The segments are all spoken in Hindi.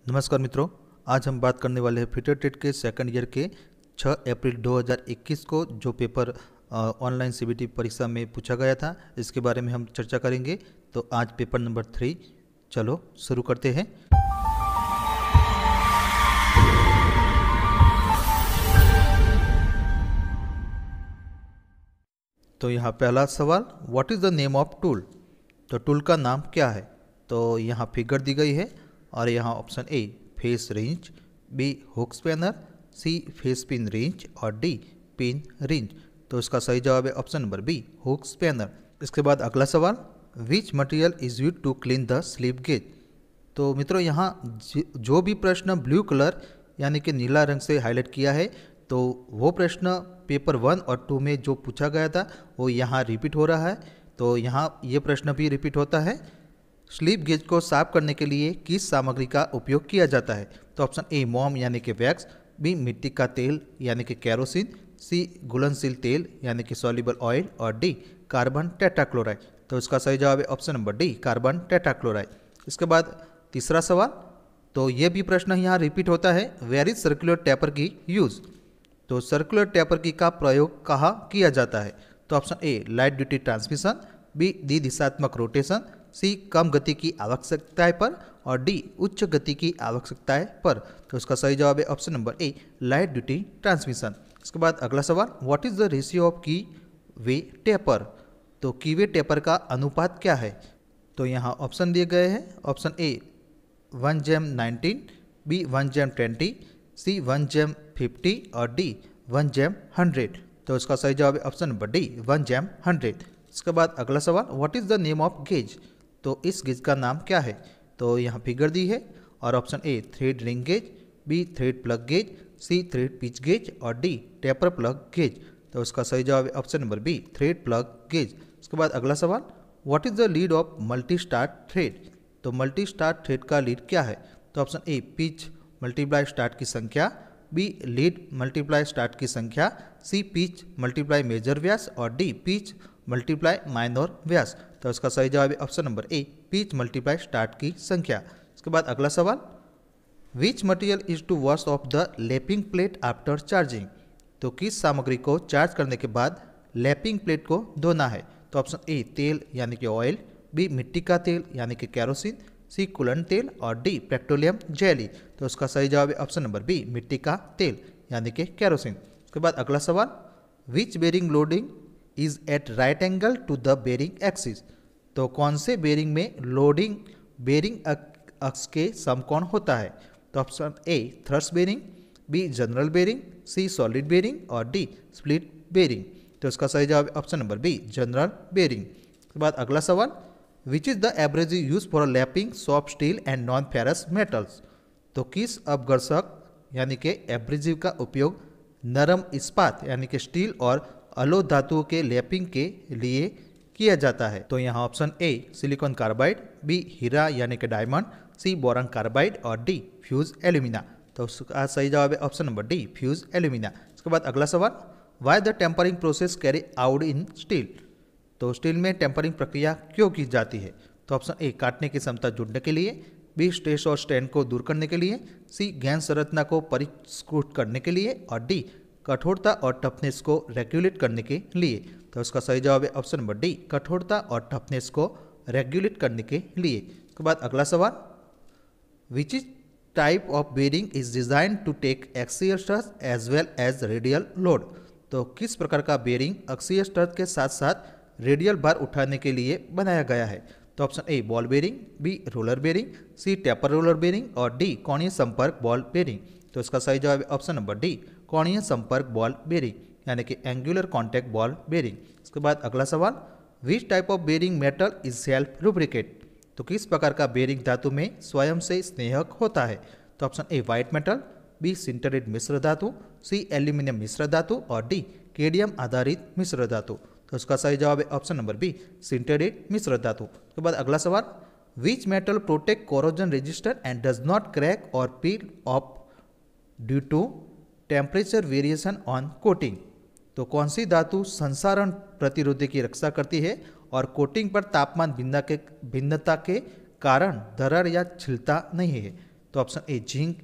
नमस्कार मित्रों, आज हम बात करने वाले हैं फ्यूचर टेट के सेकंड ईयर के 6 अप्रैल 2021 को जो पेपर ऑनलाइन सीबीटी परीक्षा में पूछा गया था, इसके बारे में हम चर्चा करेंगे। तो आज पेपर नंबर 3, चलो शुरू करते हैं। तो यहाँ पहला सवाल, what is the name of tool. तो टूल का नाम क्या है। तो यहाँ फिगर दी गई है और यहाँ option A face wrench, B hook spanner, C face pin wrench और डी पिन रेंज। तो इसका सही जवाब है option number B hook spanner. इसके बाद अगला सवाल, which material is use to clean the slip gauge. तो मित्रों यहाँ जो भी प्रश्न ब्लू कलर यानी कि नीला रंग से हाईलाइट किया है, तो वो प्रश्न पेपर 1 और 2 में जो पूछा गया था वो यहाँ रिपीट हो रहा है। तो यहाँ ये प्रश्न भी रिपीट होता है, स्लिप गेज को साफ करने के लिए किस सामग्री का उपयोग किया जाता है। तो ऑप्शन ए मोम यानी कि वैक्स, बी मिट्टी का तेल यानी कि केरोसिन, सी घुलनशील तेल यानी कि सॉल्युबल ऑयल और डी कार्बन टेट्राक्लोराइड। तो इसका सही जवाब है option number D carbon tetrachloride. इसके बाद तीसरा सवाल, तो ये भी प्रश्न यहाँ रिपीट होता है, where is circular taper key use. तो सर्कुलर टेपर की का प्रयोग कहाँ किया जाता है। तो option A light duty transmission, B दिशात्मक रोटेशन, सी कम गति की आवश्यकताएं पर और डी उच्च गति की आवश्यकताएं पर। तो इसका सही जवाब है ऑप्शन नंबर ए लाइट ड्यूटी ट्रांसमिशन। इसके बाद अगला सवाल, what is the ratio of की वे टेपर। तो की वे टेपर का अनुपात क्या है। तो यहाँ ऑप्शन दिए गए हैं, ऑप्शन ए 1:19, बी 1:20, सी 1:50 और डी 1:100। तो इसका सही जवाब है ऑप्शन नंबर डी 1:100। इसके बाद अगला सवाल, what is the name of gauge. तो इस गेज का नाम क्या है। तो यहाँ फिगर दी है और option A thread ring gauge, B thread plug gauge, C thread pitch gauge और डी टेपर प्लग गेज। तो इसका सही जवाब है option number B thread plug gauge. इसके बाद अगला सवाल, what is the lead of multi start thread. तो मल्टी स्टार्ट थ्रेड का लीड क्या है। तो option A pitch multiply start की संख्या, बी लीड मल्टीप्लाई स्टार्ट की संख्या, सी पिच मल्टीप्लाई मेजर व्यास और डी पिच मल्टीप्लाई माइनर व्यास। तो इसका सही जवाब है option number A pitch multiply start की संख्या। इसके बाद अगला सवाल, which material is to wash off the lapping plate after charging. तो किस सामग्री को चार्ज करने के बाद लैपिंग प्लेट को धोना है। तो ऑप्शन ए तेल यानी कि ऑयल, बी मिट्टी का तेल यानी कि केरोसिन, सी कूलेंट तेल और डी पेट्रोलियम जेली। तो उसका सही जवाब है ऑप्शन नंबर बी मिट्टी का तेल यानी कि केरोसिन। उसके बाद अगला सवाल, which bearing loading is at right angle to the bearing axis. तो कौन से बेरिंग में लोडिंग बेरिंग अक्ष के समकोण होता है। तो option A thrust bearing, B general bearing, C solid bearing और डी स्प्लिट बेरिंग। तो इसका सही जवाब है option number B general bearing. उसके बाद अगला सवाल, which is the abrasive use for lapping soft steel and non ferrous metals. तो किस अपघर्षक यानी कि एब्रेसिव का उपयोग नरम इस्पात यानी कि स्टील और अलोह धातुओं के लैपिंग के लिए किया जाता है। तो यहाँ option A silicon carbide, B हीरा यानी कि डायमंड, सी बोरॉन कार्बाइड और डी फ्यूज एल्यूमिना। तो उसका सही जवाब है option number D fuse alumina. इसके बाद अगला सवाल, why the tempering process carry out in steel. तो स्टील में टेम्परिंग प्रक्रिया क्यों की जाती है। तो ऑप्शन ए काटने की क्षमता जुड़ने के लिए, बी स्ट्रेस और स्ट्रेन को दूर करने के लिए, सी गैस संरचना को परिष्कृत करने के लिए और डी कठोरता और टफनेस को रेगुलेट करने के लिए। तो उसका सही जवाब है ऑप्शन नंबर डी कठोरता और टफनेस को रेगुलेट करने के लिए। उसके बाद अगला सवाल, which is type of bearing is design to take axial stress as well as radial load. तो किस प्रकार का बेरिंग अक्षीय स्ट्रेस के साथ साथ रेडियल भार उठाने के लिए बनाया गया है। तो option A ball bearing, B roller bearing, C taper roller bearing और डी कोणीय संपर्क बॉल बेरिंग। तो इसका सही जवाब है ऑप्शन नंबर डी कोणीय संपर्क बॉल बेरिंग यानी कि एंगुलर कॉन्टैक्ट बॉल बेरिंग। इसके बाद अगला सवाल, which type of bearing metal is self lubricate. तो किस प्रकार का बेरिंग धातु में स्वयं से स्नेहक होता है। तो option A white metal, B sintered मिश्र धातु, सी एल्यूमिनियम मिश्र धातु और डी केडियम आधारित मिश्र धातु। तो उसका सही जवाब है ऑप्शन नंबर बी सिंटरेट मिश्र धातु। उसके बाद अगला सवाल, which metal protect corrosion resistant and does not crack or peel off due to temperature variation on coating. तो कौन सी धातु संसारण प्रतिरोधी की रक्षा करती है और कोटिंग पर तापमान भिन्नता के कारण दरार या छिलता नहीं है। तो ऑप्शन ए जिंक,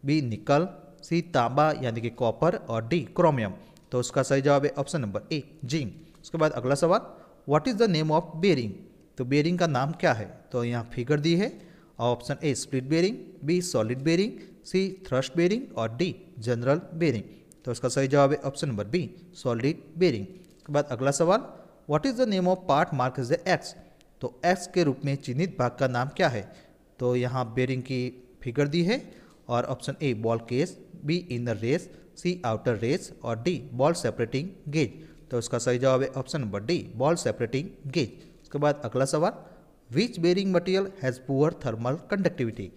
बी निकल, सी तांबा यानी कि कॉपर और डी क्रोमियम। तो उसका सही जवाब है ऑप्शन नंबर ए जिंक। उसके बाद अगला सवाल, what is the name of bearing? तो बेरिंग का नाम क्या है? तो यहाँ फिगर दी है। Option A split bearing, B solid bearing, C thrust bearing और डी जनरल बेरिंग। तो इसका सही जवाब है option number B solid bearing. उसके बाद अगला सवाल, what is the name of part mark is the X? तो एक्स के रूप में चिन्हित भाग का नाम क्या है? तो यहाँ बेरिंग की फिगर दी है और option A ball case, B inner race, C outer race और डी बॉल सेपरेटिंग गेज। तो इसका सही जवाब है option number D ball separating cage. उसके बाद अगला सवाल, which bearing material has poor thermal conductivity?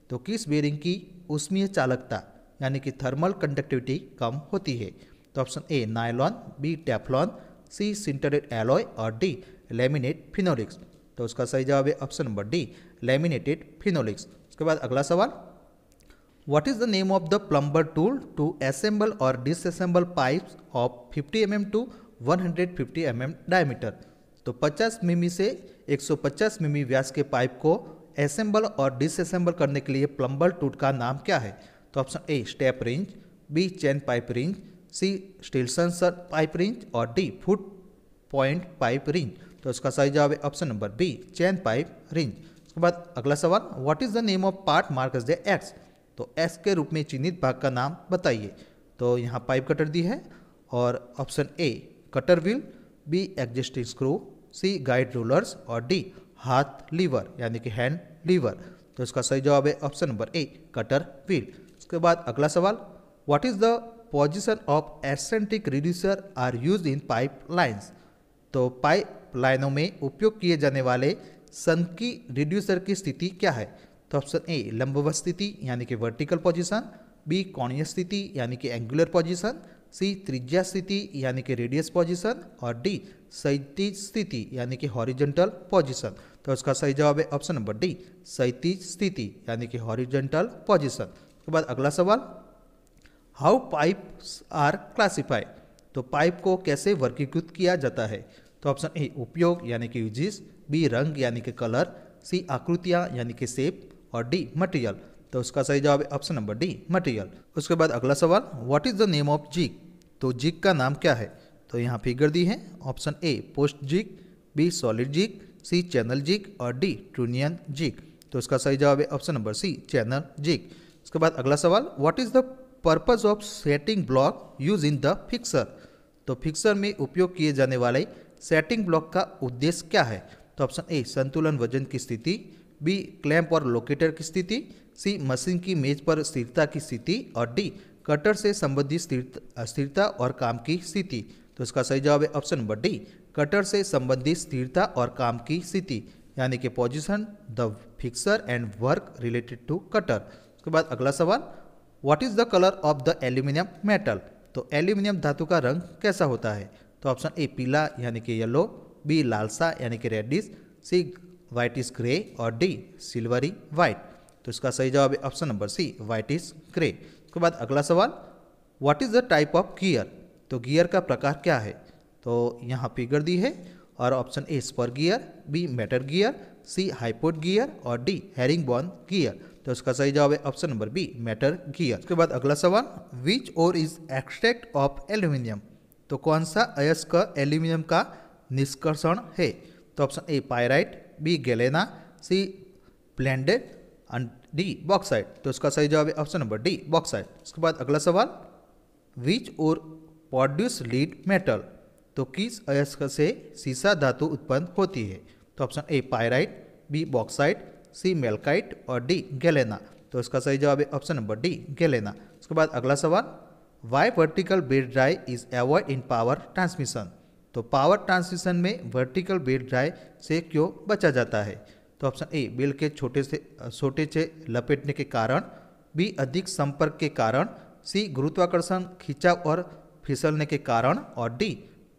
तो किस बेरिंग की ऊष्मीय चालकता यानी कि थर्मल कंडक्टिविटी कम होती है? तो option A nylon, B Teflon, C sintered alloy और डी लैमिनेट फिनोलिक्स। तो उसका सही जवाब है option number D laminated phenolics. उसके बाद अगला सवाल, what is the name of the plumber tool to assemble or disassemble pipes of 50 mm to 150 mm diameter? तो 50 मिमी से 150 मिमी व्यास के पाइप को असेंबल और डिसअसेंबल करने के लिए प्लम्बर टूल का नाम क्या है? तो option A step wrench, B chain pipe wrench, C Stillson pipe wrench और D foot point pipe wrench. तो इसका सही जवाब है option number B chain pipe wrench. उसके बाद अगला सवाल, what is the name of part mark as the X? तो एक्स के रूप में चिन्हित भाग का नाम बताइए। तो यहाँ पाइप कटर दी है और option A cutter wheel, B adjusting screw, C guide rollers और डी हाथ लीवर यानी कि हैंड लीवर। तो इसका सही जवाब है option number A cutter wheel. उसके बाद अगला सवाल, what is the position of eccentric reducer are use in pipe lines? तो पाइप लाइनों में उपयोग किए जाने वाले सनकी रिड्यूसर की स्थिति क्या है? तो ऑप्शन ए लंबवत स्थिति यानी कि वर्टिकल पोजीशन, बी कोणीय स्थिति यानी कि एंगुलर पोजीशन, सी त्रिज्या स्थिति यानी कि रेडियस पोजीशन और डी क्षैतिज स्थिति यानी कि हॉरिजॉन्टल पोजीशन। तो इसका सही जवाब है ऑप्शन नंबर डी क्षैतिज स्थिति यानी कि हॉरिजॉन्टल पोजीशन। उसके बाद अगला सवाल, हाउ पाइप्स आर क्लासिफाइड? तो पाइप को कैसे वर्गीकृत किया जाता है? तो ऑप्शन ए उपयोग यानी कि यूजेस, बी रंग यानी कि कलर, सी आकृतियाँ यानी कि शेप और डी मटेरियल। तो उसका सही जवाब है ऑप्शन नंबर डी मटेरियल। उसके बाद अगला सवाल, what is the name of jig? तो जिग का नाम क्या है? तो यहाँ फिगर दी है। Option A post jig, B solid jig, C channel jig और डी ट्रूनियन जिग। तो उसका सही जवाब है option number C channel jig. उसके बाद अगला सवाल, what is the purpose of setting block use in the fixture? तो फिक्सर में उपयोग किए जाने वाले सेटिंग ब्लॉक का उद्देश्य क्या है? तो ऑप्शन ए संतुलन वजन की स्थिति, बी क्लैंप और लोकेटर की स्थिति, सी मशीन की मेज पर स्थिरता की स्थिति और डी कटर से संबंधित स्थिरता और काम की स्थिति। तो इसका सही जवाब है ऑप्शन नंबर डी कटर से संबंधित स्थिरता और काम की स्थिति यानी कि position the fixture and work related to cutter. उसके बाद अगला सवाल, what is the colour of the aluminium metal? तो एल्यूमिनियम धातु का रंग कैसा होता है? तो ऑप्शन ए पीला यानी कि येलो, बी लालसा यानी कि रेडिश, सी व्हाइटिश ग्रे और डी सिल्वरी व्हाइट। तो इसका सही जवाब है option number C whitish grey. उसके बाद अगला सवाल, what is the type of gear? तो गियर का प्रकार क्या है? तो यहाँ फिगर दी है और option A spur gear, B mitre gear, C hypoid gear और डी हेरिंगबोन गियर। तो इसका सही जवाब है option number B mitre gear. उसके बाद अगला सवाल, which ore is extract of aluminium? तो कौन सा अयस्क एल्यूमिनियम का निष्कर्षण है? तो option A pyrite, B galena, C blended and D bauxite. तो इसका सही जवाब है ऑप्शन नंबर डी बॉक्साइट। उसके बाद अगला सवाल, which ore produce lead metal? तो किस अयस्क से सीसा धातु उत्पन्न होती है? तो option A pyrite, B bauxite, C malachite और डी गैलेना। तो इसका सही जवाब है ऑप्शन नंबर डी गैलेना। उसके बाद अगला सवाल, why vertical belt drive is avoid in power transmission? तो पावर ट्रांसमिशन में वर्टिकल बेल्ट ड्राइव से क्यों बचा जाता है? तो ऑप्शन ए बेल्ट के छोटे से लपेटने के कारण, बी अधिक संपर्क के कारण, सी गुरुत्वाकर्षण खिंचाव और फिसलने के कारण और डी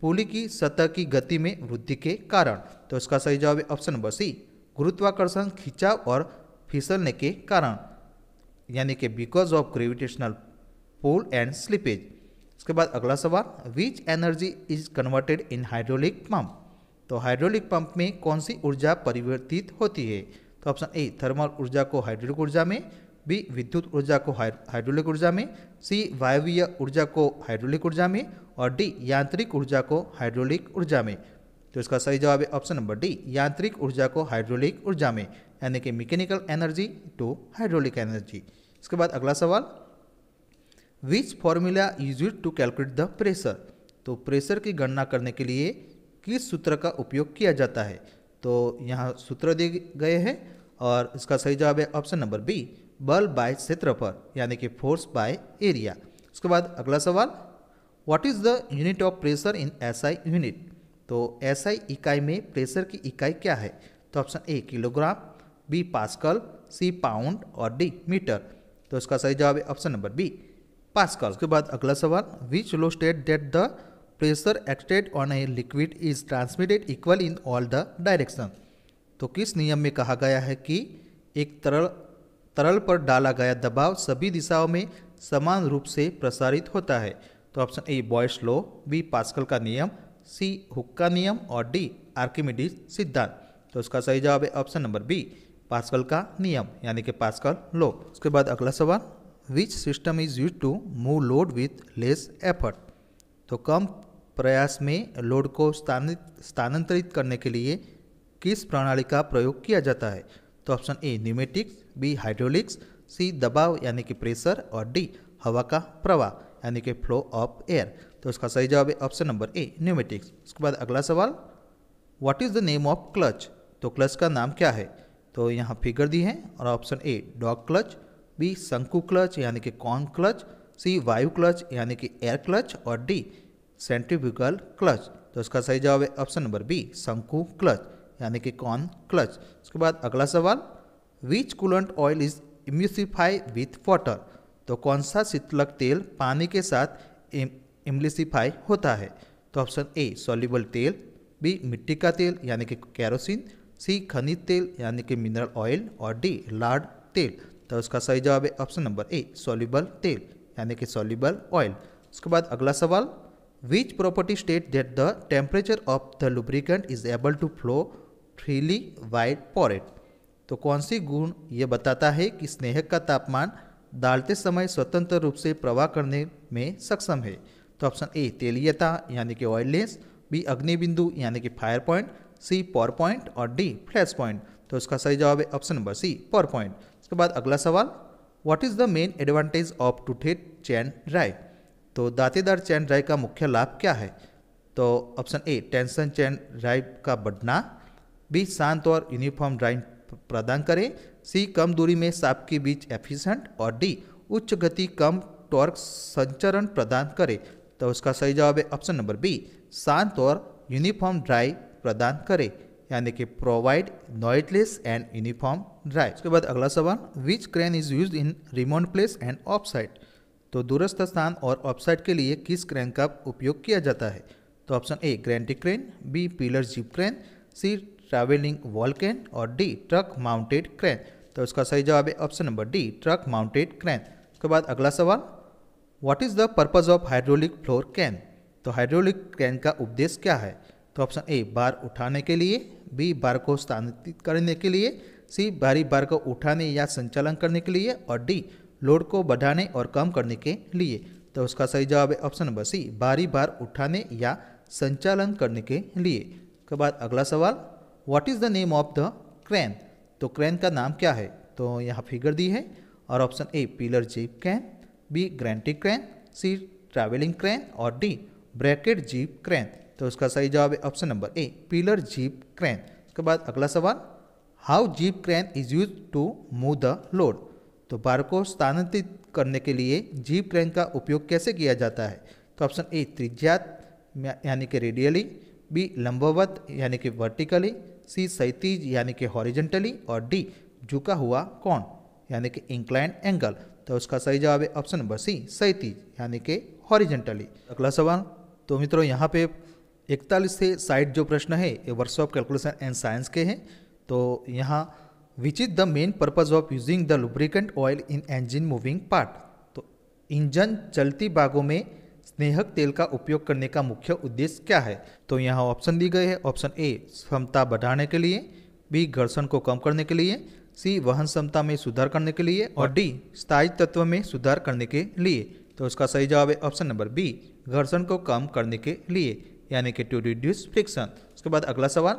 पुली की सतह की गति में वृद्धि के कारण। तो इसका सही जवाब है ऑप्शन नंबर सी गुरुत्वाकर्षण खिंचाव और फिसलने के कारण यानी कि because of gravitational pull and slippage. उसके बाद अगला सवाल, which energy is converted in hydraulic pump? तो हाइड्रोलिक पंप में कौन सी ऊर्जा परिवर्तित होती है? तो ऑप्शन ए थर्मल ऊर्जा को हाइड्रोलिक ऊर्जा में, बी विद्युत ऊर्जा को हाइड्रोलिक ऊर्जा में, सी वायवीय ऊर्जा को हाइड्रोलिक ऊर्जा में, और डी यांत्रिक ऊर्जा को हाइड्रोलिक ऊर्जा में। तो इसका सही जवाब है ऑप्शन नंबर डी, यांत्रिक ऊर्जा को हाइड्रोलिक ऊर्जा में, यानी कि mechanical energy to hydraulic energy. इसके बाद अगला सवाल, which formula used to calculate the pressure. तो प्रेशर की गणना करने के लिए किस सूत्र का उपयोग किया जाता है। तो यहाँ सूत्र दिए गए हैं और इसका सही जवाब है ऑप्शन नंबर बी, बल बाय क्षेत्रफल, यानी कि फोर्स बाय एरिया। उसके बाद अगला सवाल, what is the unit of pressure in SI unit. तो एसआई इकाई में प्रेशर की इकाई क्या है। तो option A kilogram, B pascal, C pound और डी मीटर। तो इसका सही जवाब है ऑप्शन नंबर बी, पास्कल। उसके बाद अगला सवाल, which law state that the pressure exerted on a liquid is transmitted equal in all the direction. तो किस नियम में कहा गया है कि एक तरल पर डाला गया दबाव सभी दिशाओं में समान रूप से प्रसारित होता है। तो option A Boyle's law, B Pascal का नियम, सी हुक का नियम और डी आर्किमिडीज सिद्धांत। तो इसका सही जवाब है ऑप्शन नंबर बी, पास्कल का नियम, यानी कि पास्कल लॉ। उसके बाद अगला सवाल, which system is used to move load with less effort. तो कम प्रयास में लोड को स्थानांतरित करने के लिए किस प्रणाली का प्रयोग किया जाता है। तो option A pneumatics, B hydraulics, C दबाव यानी कि प्रेशर और डी हवा का प्रवाह यानी कि फ्लो ऑफ एयर। तो इसका सही जवाब है ऑप्शन नंबर ए न्यूमेटिक्स। उसके बाद अगला सवाल, what is the name of clutch. तो क्लच का नाम क्या है। तो यहाँ फिगर दी है और option A dog clutch, B शंकु क्लच यानी कि कॉर्न क्लच, सी वायु क्लच यानी कि एयर क्लच और डी सेंट्रीफ्यूगल क्लच। तो इसका सही जवाब है ऑप्शन नंबर बी शंकु क्लच यानी कि कॉर्न क्लच। उसके बाद अगला सवाल, which coolant oil is emulsify with water. तो कौन सा शीतलक तेल पानी के साथ इम्यूसिफाई होता है। तो ऑप्शन ए सॉल्युबल तेल, बी मिट्टी का तेल यानी कि केरोसिन, सी खनिज तेल यानी कि मिनरल ऑयल और डी लार्ड तेल। तो उसका सही जवाब है ऑप्शन नंबर ए सॉल्युबल तेल यानी कि सॉल्युबल ऑयल। उसके बाद अगला सवाल, which property state that the temperature of the lubricant is able to flow freely wide pour rate. तो कौन सी गुण ये बताता है कि स्नेहक का तापमान डालते समय स्वतंत्र रूप से प्रवाह करने में सक्षम है। तो ऑप्शन ए तेलीयता यानी कि ऑयलनेस, बी अग्निबिंदु यानी कि fire point, C pour point और डी फ्लैश पॉइंट। तो इसका सही जवाब है option number C pour point. उसके बाद अगला सवाल, what is the main advantage of toothed chain drive. तो दांतेदार चैन ड्राइव का मुख्य लाभ क्या है। तो ऑप्शन ए टेंशन चैन ड्राइव का बढ़ना, बी शांत और यूनिफॉर्म ड्राइव प्रदान करे, सी कम दूरी में शाफ्ट के बीच एफिशिएंट और डी उच्च गति कम टॉर्क संचरण प्रदान करे। तो उसका सही जवाब है ऑप्शन नंबर बी शांत और यूनिफॉर्म ड्राइव प्रदान करे यानी कि provide noiseless and uniform drive. उसके बाद अगला सवाल, which crane is used in remote place and off site. तो दूरस्थ स्थान और ऑफ साइट के लिए किस क्रेन का उपयोग किया जाता है। तो option A gantry crane, B pillar jib crane, C travelling wall crane और डी ट्रक माउंटेड क्रेन। तो इसका सही जवाब है option number D truck mounted crane. उसके बाद अगला सवाल, what is the purpose of hydraulic floor crane. तो हाइड्रोलिक कैन का उद्देश्य क्या है। तो ऑप्शन ए बार उठाने के लिए, बी बार को स्थानांतरित करने के लिए, सी भारी बार को उठाने या संचालन करने के लिए और डी लोड को बढ़ाने और कम करने के लिए। तो उसका सही जवाब है ऑप्शन नंबर सी भारी बार उठाने या संचालन करने के लिए। उसके बाद अगला सवाल, what is the name of the crane. तो क्रेन का नाम क्या है। तो यहाँ फिगर दी है और option A pillar jib crane, B gantry crane, C travelling crane और डी ब्रैकेट जीप क्रेन। तो उसका सही जवाब है option number A pillar jib crane. उसके बाद अगला सवाल, how jib crane is use to move the load. तो बार को स्थानांतरित करने के लिए जीप क्रेन का उपयोग कैसे किया जाता है। तो ऑप्शन ए त्रिज्यात यानी कि रेडियली, बी लंबवत यानी कि वर्टिकली, सी क्षैतिज यानी कि हॉरिजेंटली और डी झुका हुआ कोण यानी कि इंक्लाइंड एंगल। तो उसका सही जवाब है ऑप्शन नंबर सी क्षैतिज यानी कि हॉरिजेंटली। अगला सवाल, तो मित्रों यहाँ पे 41 से 60 जो प्रश्न है ये वर्कशॉप कैलकुलेशन एंड साइंस के हैं। तो यहाँ which is the main purpose of using the lubricant oil in engine moving part. तो इंजन चलती भागों में स्नेहक तेल का उपयोग करने का मुख्य उद्देश्य क्या है। तो यहाँ ऑप्शन दी गए हैं। ऑप्शन ए क्षमता बढ़ाने के लिए, बी घर्षण को कम करने के लिए, सी वहन क्षमता में सुधार करने के लिए और डी स्थायी तत्व में सुधार करने के लिए। तो उसका सही जवाब है ऑप्शन नंबर बी, घर्षण को कम करने के लिए, यानी कि टू रिड्यूस फ्रिक्शन। उसके बाद अगला सवाल,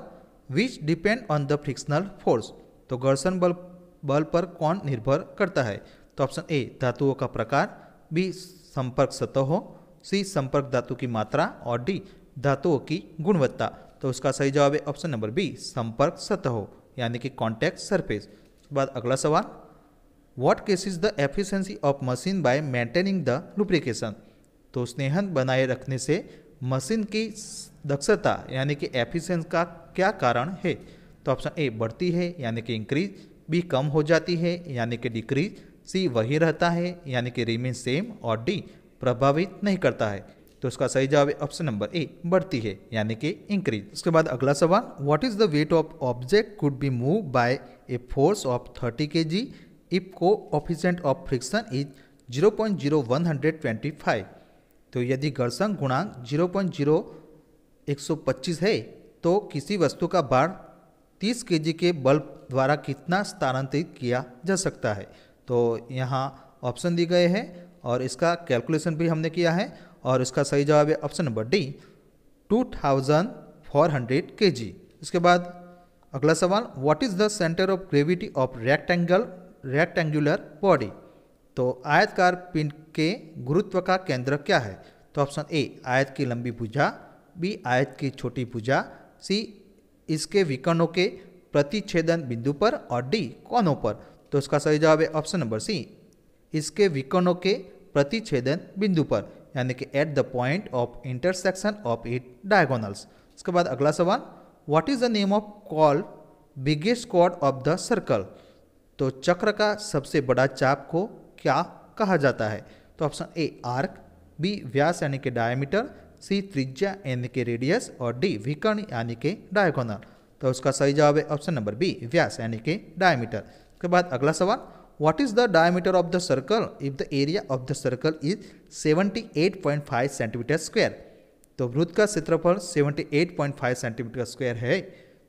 विच depend on the frictional force. तो घर्षण बल पर कौन निर्भर करता है। तो ऑप्शन ए धातुओं का प्रकार, बी संपर्क सतहों, सी संपर्क धातु की मात्रा और डी धातुओं की गुणवत्ता। तो उसका सही जवाब है ऑप्शन नंबर बी, संपर्क सतहों, यानी कि कॉन्टैक्ट सरफेस। उसके बाद अगला सवाल, what cases the efficiency of machine bye maintaining the lubrication. तो स्नेहन बनाए रखने से मशीन की दक्षता यानी कि एफिशिएंसी का क्या कारण है। तो ऑप्शन ए बढ़ती है यानी कि इंक्रीज, बी कम हो जाती है यानी कि डिक्रीज, सी वही रहता है यानी कि रिमेन सेम और डी प्रभावित नहीं करता है। तो उसका सही जवाब है ऑप्शन नंबर ए, बढ़ती है यानी कि इंक्रीज। उसके बाद अगला सवाल, what is the weight of object could be move by a force of 30 kg if coefficient of friction is 0.0125। तो यदि घर्षण गुणांक 0.0125 है तो किसी वस्तु का भार 30 kg के बल द्वारा कितना स्थानांतरित किया जा सकता है। तो यहाँ ऑप्शन दिए गए हैं और इसका कैलकुलेशन भी हमने किया है और इसका सही जवाब है ऑप्शन नंबर डी, 2400 kg। इसके बाद अगला सवाल, what is the centre of gravity of rectangular body. तो आयतकार पिंड के गुरुत्व का केंद्र क्या है। तो ऑप्शन ए आयत की लंबी भुजा, बी आयत की छोटी भुजा, सी इसके विकर्णों के प्रतिच्छेदन बिंदु पर और डी कोनों पर। तो इसका सही जवाब है ऑप्शन नंबर सी, इसके विकर्णों के प्रतिच्छेदन बिंदु पर, यानी कि at the point of intersection of it diagonals. इसके बाद अगला सवाल, what is the name of call biggest chord of the circle. तो चक्र का सबसे बड़ा चाप को क्या कहा जाता है। तो ऑप्शन ए आर्क, बी व्यास यानी कि डायमीटर, सी त्रिज्या यानी कि रेडियस और डी विकर्ण यानी कि डायगोनल। तो उसका सही जवाब है ऑप्शन नंबर बी, व्यास यानी कि डायमीटर। उसके बाद अगला सवाल, what is the diameter of the circle if the area of the circle is 78.5 centimetre square. तो वृत्त का क्षेत्रफल 78.5 सेंटीमीटर स्क्वायर है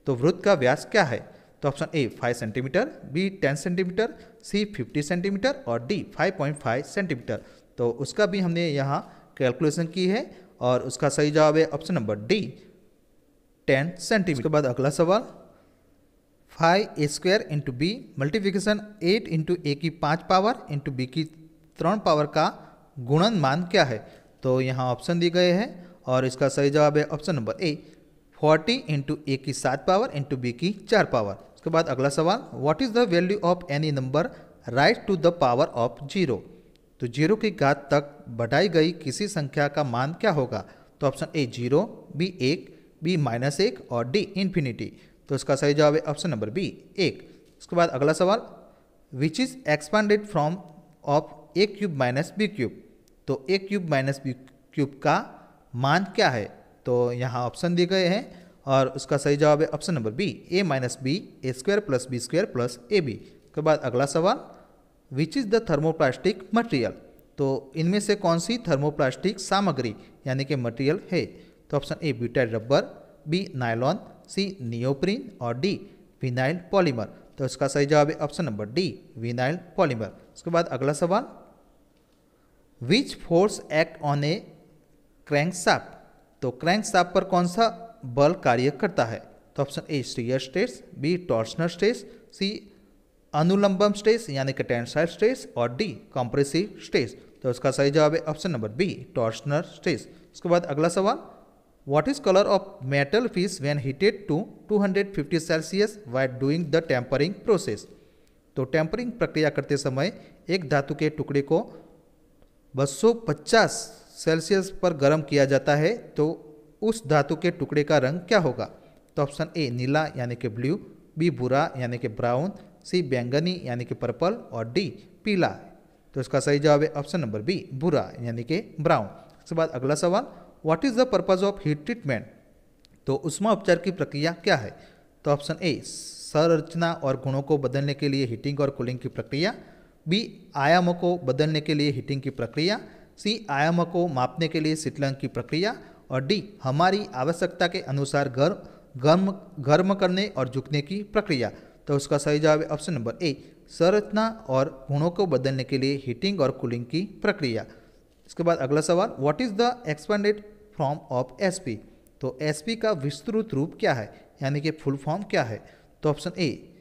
तो वृत्त का व्यास क्या है। तो option A 5 centimetre, B 10 centimetre, C 50 centimetre और डी 5.5 सेंटीमीटर। तो उसका भी हमने यहाँ कैलकुलेशन की है और उसका सही जवाब है ऑप्शन नंबर डी, 10 सेंटीमीटर। उसके बाद अगला सवाल, 5a² into B multiplication 8 into A की 5 पावर इंटू बी की 3 पावर का गुणन मान क्या है। तो यहाँ ऑप्शन दिए गए हैं और इसका सही जवाब है option number A, 40 into A की 7 पावर इंटू बी की 4 पावर। उसके बाद अगला सवाल, what is the value of any number raise to the power of 0। तो 0 की घात तक बढ़ाई गई किसी संख्या का मान क्या होगा। तो ऑप्शन ए 0, बी 1, बी -1 और डी इन्फिनिटी। तो इसका सही जवाब है ऑप्शन नंबर बी, 1। उसके बाद अगला सवाल, which is expanded from of a³ minus b³। तो a³ माइनस b³ का मान क्या है। तो यहाँ ऑप्शन दिए गए हैं और उसका सही जवाब है option number B, a minus B a² plus b² plus ab। उसके बाद अगला सवाल, which is the thermoplastic material. तो इनमें से कौन सी थर्मोप्लास्टिक सामग्री यानी कि मटेरियल है। तो option A butyl rubber, B nylon, C neoprene और डी विनाइल पॉलीमर। तो इसका सही जवाब है option number D, vinyl polymer. उसके बाद अगला सवाल, which force act on a crankshaft. तो क्रैंकशाफ्ट पर कौन सा बल कार्य करता है। तो option A shear stress, B torsional stress, C अनुलंबम स्ट्रेस यानी कि टेंसाइल स्ट्रेस और डी कंप्रेसिव स्ट्रेस। तो उसका सही जवाब है option number B, torsional stress. उसके बाद अगला सवाल, what is colour of metal fish when heated to 250 Celsius while doing the tempering process. तो टेम्परिंग प्रक्रिया करते समय एक धातु के टुकड़े को 250 सेल्सियस पर गर्म किया जाता है तो उस धातु के टुकड़े का रंग क्या होगा। तो ऑप्शन ए नीला यानी कि ब्लू, बी भूरा यानी कि ब्राउन, सी बैंगनी यानी कि पर्पल और डी पीला। तो इसका सही जवाब है ऑप्शन नंबर बी, भूरा यानी कि ब्राउन। उसके बाद अगला सवाल, what is the purpose of heat treatment. तो ऊष्मा उपचार की प्रक्रिया क्या है। तो ऑप्शन ए संरचना और गुणों को बदलने के लिए हीटिंग और कूलिंग की प्रक्रिया, बी आयामों को बदलने के लिए हीटिंग की प्रक्रिया, सी आयामों को मापने के लिए शीतलन की प्रक्रिया और डी हमारी आवश्यकता के अनुसार गर्म करने और झुकने की प्रक्रिया। तो उसका सही जवाब है ऑप्शन नंबर ए, संरचना और गुणों को बदलने के लिए हीटिंग और कूलिंग की प्रक्रिया। इसके बाद अगला सवाल, what is the expanded form of SP. तो एसपी का विस्तृत रूप क्या है, यानी कि फुल फॉर्म क्या है। तो ऑप्शन ए,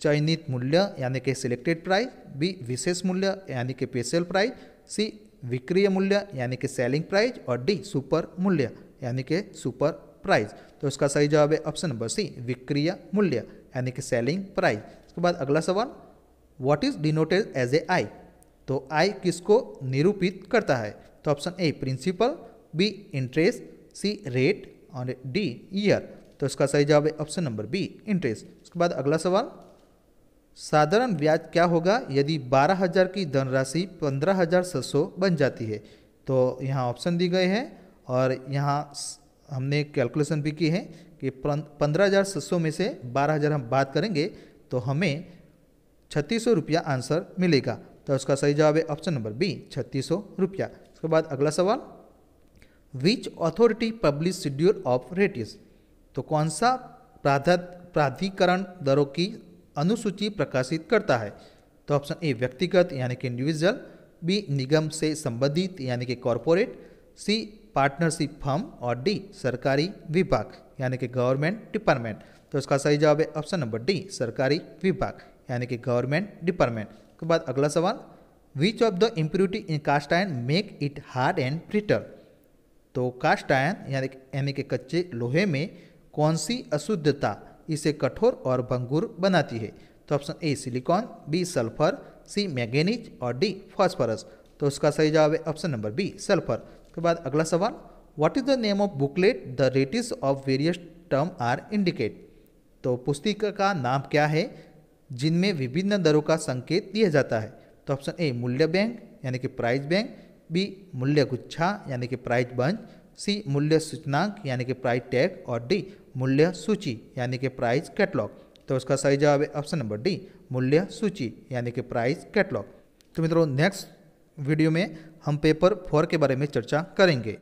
चयनित मूल्य यानी कि सिलेक्टेड प्राइस, बी विशेष मूल्य यानी कि स्पेशल प्राइस, सी विक्रय मूल्य यानी कि सेलिंग प्राइस, और डी सुपर मूल्य यानी कि सुपर प्राइस। तो इसका सही जवाब है ऑप्शन नंबर सी, विक्रय मूल्य यानी कि सेलिंग प्राइस। इसके बाद अगला सवाल, what is denoted as a I. तो आई किसको निरूपित करता है। तो option A principal, B interest, C rate और डी ईयर। तो इसका सही जवाब है ऑप्शन नंबर बी, इंटरेस्ट। उसके बाद अगला सवाल, साधारण ब्याज क्या होगा यदि 12,000 की धनराशि 15,700 बन जाती है। तो यहाँ ऑप्शन दी गए हैं और यहाँ हमने कैलकुलेशन भी की है कि 15,700 में से 12,000 हम बात करेंगे तो हमें 3,600 रुपया आंसर मिलेगा। तो उसका सही जवाब है ऑप्शन नंबर बी, 3,600 रुपया। उसके बाद अगला सवाल, which authority publish schedule of rates. तो कौन सा प्राधिकरण दरों की अनुसूची प्रकाशित करता है। तो ऑप्शन ए व्यक्तिगत यानी कि इंडिविजुअल, बी निगम से संबंधित यानी कि कॉरपोरेट, सी पार्टनरशिप फर्म, और डी सरकारी विभाग यानी कि गवर्नमेंट डिपार्टमेंट। तो इसका सही जवाब है ऑप्शन नंबर डी, सरकारी विभाग यानी कि गवर्नमेंट डिपार्टमेंट। के बाद अगला सवाल, which of the impurity in cast iron make it hard and brittle. तो कास्ट आयरन यानी कि कच्चे लोहे में कौन सी अशुद्धता इसे कठोर और भंगुर बनाती है। तो option A silicon, B sulphur, C manganese, और डी फास्फोरस। तो उसका सही जवाब है ऑप्शन नंबर बी, सल्फर। के बाद अगला सवाल, what is the name of booklet the rates of various term are indicate. तो पुस्तिका का नाम क्या है जिनमें विभिन्न दरों का संकेत दिया जाता है। तो ऑप्शन ए मूल्य बैंक यानी कि प्राइस बैंक, बी मूल्य गुच्छा यानी कि प्राइस बंच, सी मूल्य सूचनांक यानी कि प्राइस टैग, और डी मूल्य सूची यानी कि प्राइस कैटलॉग। तो उसका सही जवाब है ऑप्शन नंबर डी, मूल्य सूची यानी कि प्राइस कैटलॉग। तो मित्रों नेक्स्ट वीडियो में हम पेपर 4 के बारे में चर्चा करेंगे।